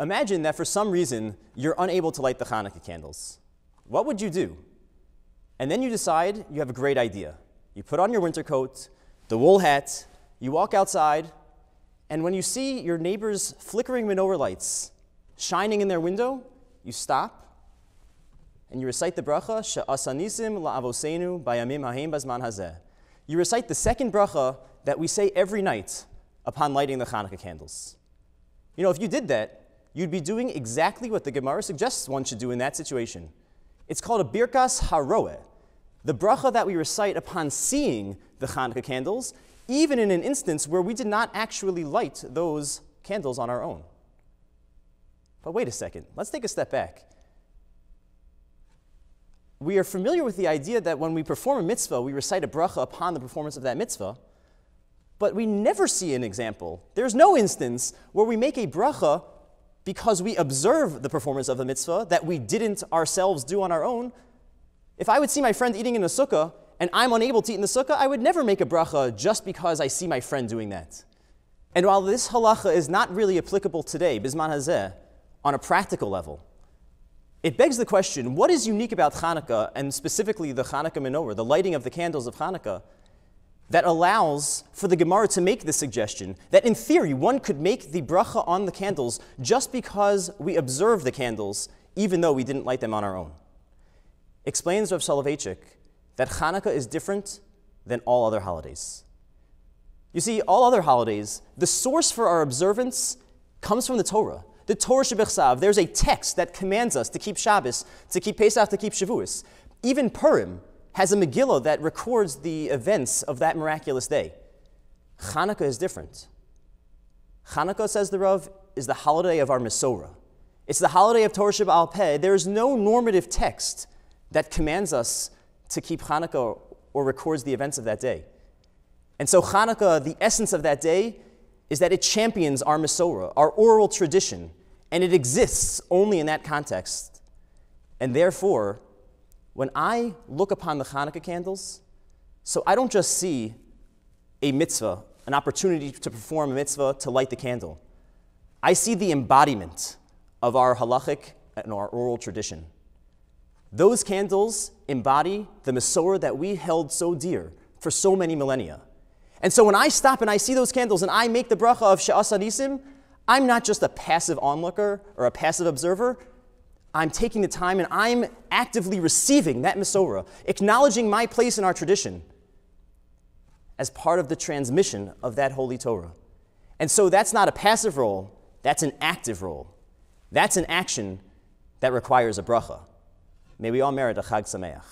Imagine that for some reason you're unable to light the Hanukkah candles. What would you do? And then you decide you have a great idea. You put on your winter coat, the wool hat, you walk outside, and when you see your neighbor's flickering menorah lights shining in their window, you stop and you recite the bracha, She'asa nisim la'avoseinu bayamim hahem bazman hazeh. You recite the second bracha that we say every night upon lighting the Hanukkah candles. You know, if you did that, you'd be doing exactly what the Gemara suggests one should do in that situation. It's called a birkas haroeh, the bracha that we recite upon seeing the Hanukkah candles, even in an instance where we did not actually light those candles on our own. But wait a second, let's take a step back. We are familiar with the idea that when we perform a mitzvah, we recite a bracha upon the performance of that mitzvah, but we never see an example. There's no instance where we make a bracha because we observe the performance of the mitzvah that we didn't ourselves do on our own. If I would see my friend eating in a sukkah and I'm unable to eat in the sukkah, I would never make a bracha just because I see my friend doing that. And while this halacha is not really applicable today, bizman hazeh, on a practical level, it begs the question, what is unique about Hanukkah, and specifically the Hanukkah menorah, the lighting of the candles of Hanukkah, that allows for the Gemara to make this suggestion that in theory one could make the bracha on the candles just because we observe the candles even though we didn't light them on our own? Explains Rav Soloveitchik that Hanukkah is different than all other holidays. You see, all other holidays, the source for our observance comes from the Torah. The Torah Shebechsav, there's a text that commands us to keep Shabbos, to keep Pesach, to keep Shavuos. Even Purim has a Megillah that records the events of that miraculous day. Hanukkah is different. Hanukkah, says the Rav, is the holiday of our Mesorah. It's the holiday of Torah Sheba'al Peh. There is no normative text that commands us to keep Hanukkah or records the events of that day. And so Hanukkah, the essence of that day, is that it champions our Mesorah, our oral tradition, and it exists only in that context. And therefore, when I look upon the Hanukkah candles, so I don't just see a mitzvah, an opportunity to perform a mitzvah, to light the candle. I see the embodiment of our halachic and our oral tradition. Those candles embody the Mesorah that we held so dear for so many millennia. And so when I stop and I see those candles and I make the bracha of She'asa nisim, I'm not just a passive onlooker or a passive observer. I'm taking the time and I'm actively receiving that Mesorah, acknowledging my place in our tradition as part of the transmission of that holy Torah. And so that's not a passive role, that's an active role. That's an action that requires a bracha. May we all merit a Chag Sameach.